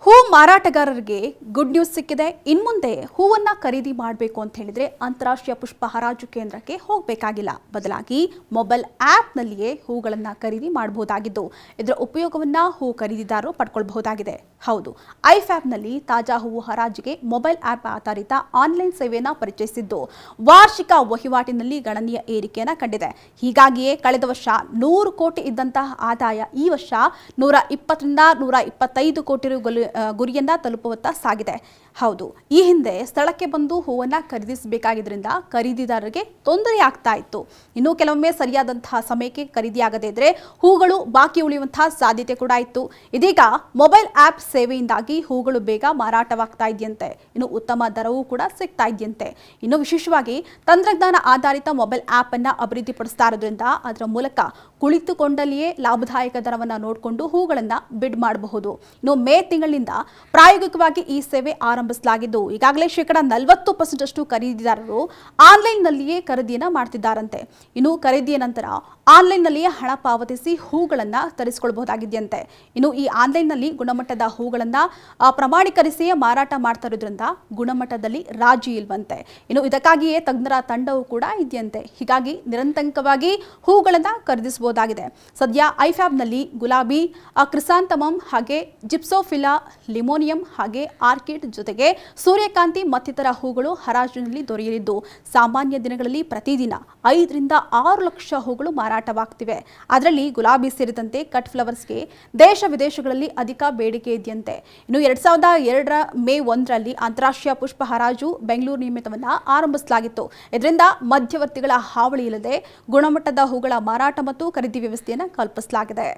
ಹೂ ಮಾರಾಟಗಾರರಿಗೆ good news ಸಿಕ್ಕಿದೆ. ಇನ್ಮುಂದೆ ಹೂವನ್ನ ಖರೀದಿ ಮಾಡಬೇಕು ಅಂತ ಹೇಳಿದ್ರೆ ಅಂತಾರಾಷ್ಟ್ರೀಯ ಪುಷ್ಪ ಹರಾಜು ಕೇಂದ್ರಕ್ಕೆ ಹೋಗಬೇಕಾಗಿಲ್ಲ. ಬದಲಾಗಿ ಮೊಬೈಲ್ ಆ್ಯಪ್ನಲ್ಲಿಯೇ ಹೂಗಳನ್ನು ಖರೀದಿ ಮಾಡಬಹುದಾಗಿದ್ದು ಇದರ ಉಪಯೋಗವನ್ನ ಹೂ ಖರೀದಿದಾರರು ಪಡ್ಕೊಳ್ಬಹುದಾಗಿದೆ. ಹೌದು, ಐಫ್ಯಾಬ್ನಲ್ಲಿ ತಾಜಾ ಹೂವು ಹರಾಜಿಗೆ ಮೊಬೈಲ್ ಆ್ಯಪ್ ಆಧಾರಿತ ಆನ್ಲೈನ್ ಸೇವೆಯನ್ನು ಪರಿಚಯಿಸಿದ್ದು ವಾರ್ಷಿಕ ವಹಿವಾಟಿನಲ್ಲಿ ಗಣನೀಯ ಏರಿಕೆಯನ್ನು ಕಂಡಿದೆ. ಹೀಗಾಗಿಯೇ ಕಳೆದ ವರ್ಷ 100 ಕೋಟಿ ಇದ್ದಂತಹ ಆದಾಯ ಈ ವರ್ಷ 120ರಿಂದ 125 ಕೋಟಿ ರು ಗುರಿಯನ್ನ ತಲುಪುವತ್ತ ಸಾಗಿದೆ. ಹೌದು, ಈ ಹಿಂದೆ ಸ್ಥಳಕ್ಕೆ ಬಂದು ಹೂವನ್ನ ಖರೀದಿಸಬೇಕಾಗಿದ್ದರಿಂದ ಖರೀದಿದಾರರಿಗೆ ತೊಂದರೆ ಆಗ್ತಾ ಇತ್ತು. ಇನ್ನು ಕೆಲವೊಮ್ಮೆ ಸರಿಯಾದಂತಹ ಸಮಯಕ್ಕೆ ಖರೀದಿಯಾಗದೇ ಇದ್ರೆ ಹೂಗಳು ಬಾಕಿ ಉಳಿಯುವಂತಹ ಸಾಧ್ಯತೆ ಕೂಡ ಇತ್ತು. ಇದೀಗ ಮೊಬೈಲ್ ಆ್ಯಪ್ ಸೇವೆಯಿಂದಾಗಿ ಹೂಗಳು ಬೇಗ ಮಾರಾಟವಾಗ್ತಾ ಇದೆಯಂತೆ. ಇನ್ನು ಉತ್ತಮ ದರವೂ ಕೂಡ ಸಿಗ್ತಾ ಇದೆಯಂತೆ. ಇನ್ನು ವಿಶೇಷವಾಗಿ ತಂತ್ರಜ್ಞಾನ ಆಧಾರಿತ ಮೊಬೈಲ್ ಆ್ಯಪ್ ಅನ್ನ ಅಭಿವೃದ್ಧಿಪಡಿಸ್ತಾ ಇರೋದ್ರಿಂದ ಅದರ ಮೂಲಕ ಕುಳಿತುಕೊಂಡಲ್ಲಿಯೇ ಲಾಭದಾಯಕ ದರವನ್ನು ನೋಡಿಕೊಂಡು ಹೂಗಳನ್ನ ಬಿಡ್ ಮಾಡಬಹುದು. ಇನ್ನು ಮೇ ತಿಂಗಳಿನಿಂದ ಪ್ರಾಯೋಗಿಕವಾಗಿ ಈ ಸೇವೆ ಆರಂಭಿಸಲಾಗಿದ್ದು ಈಗಾಗಲೇ 40% ಅಷ್ಟು ಖರೀದಿದಾರರು ಆನ್ಲೈನ್ನಲ್ಲಿಯೇ ಖರೀದಿಯನ್ನ ಮಾಡ್ತಿದ್ದಾರಂತೆ. ಇನ್ನು ಖರೀದಿಯ ನಂತರ ಆನ್ಲೈನ್ನಲ್ಲಿಯೇ ಹಣ ಪಾವತಿಸಿ ಹೂಗಳನ್ನ ತರಿಸಿಕೊಳ್ಳಬಹುದಾಗಿದೆಯಂತೆ. ಇನ್ನು ಈ ಆನ್ಲೈನ್ನಲ್ಲಿ ಗುಣಮಟ್ಟದ ಹೂಗಳನ್ನ ಪ್ರಮಾಣೀಕರಿಸಿಯೇ ಮಾರಾಟ ಮಾಡ್ತಾ ಇರೋದ್ರಿಂದ ಗುಣಮಟ್ಟದಲ್ಲಿ ರಾಜಿ ಇಲ್ವಂತೆ. ಇನ್ನು ಇದಕ್ಕಾಗಿಯೇ ತಜ್ಞರ ತಂಡವೂ ಕೂಡ ಇದೆಯಂತೆ. ಹೀಗಾಗಿ ನಿರಂತರವಾಗಿ ಹೂಗಳನ್ನ ಖರೀದಿಸಬಹುದಾಗಿದೆ. ಸದ್ಯ ಐಫ್ಯಾಬ್ನಲ್ಲಿ ಗುಲಾಬಿ, ಕ್ರಿಸಾಂತಮಮ್ ಹಾಗೆ ಜಿಪ್ಸೋಫಿಲಾ, ಲಿಮೋನಿಯಂ ಹಾಗೆ ಆರ್ಕಿಡ್ ಜೊತೆಗೆ ಸೂರ್ಯಕಾಂತಿ ಮತ್ತಿತರ ಹೂಗಳು ಹರಾಜಿನಲ್ಲಿ ದೊರೆಯಲಿದ್ದು ಸಾಮಾನ್ಯ ದಿನಗಳಲ್ಲಿ ಪ್ರತಿದಿನ 5ರಿಂದ 6 ಲಕ್ಷ ಹೂಗಳು ಮಾರಾಟವಾಗ್ತಿವೆ. ಅದರಲ್ಲಿ ಗುಲಾಬಿ ಸೇರಿದಂತೆ ಕಟ್ ಫ್ಲವರ್ಸ್ಗೆ ದೇಶ ವಿದೇಶಗಳಲ್ಲಿ ಅಧಿಕ ಬೇಡಿಕೆ ಇದೆಯಂತೆ. ಇನ್ನು 2002 ಮೇ 1ರಲ್ಲಿ ಅಂತಾರಾಷ್ಟ್ರೀಯ ಪುಷ್ಪ ಹರಾಜು ಬೆಂಗಳೂರು ನಿಯಮಿತವನ್ನ ಆರಂಭಿಸಲಾಗಿತ್ತು. ಇದರಿಂದ ಮಧ್ಯವರ್ತಿಗಳ ಹಾವಳಿ ಇಲ್ಲದೆ ಗುಣಮಟ್ಟದ ಹೂಗಳ ಮಾರಾಟ ಮತ್ತು ಖರೀದಿ ವ್ಯವಸ್ಥೆಯನ್ನು ಕಲ್ಪಿಸಲಾಗಿದೆ.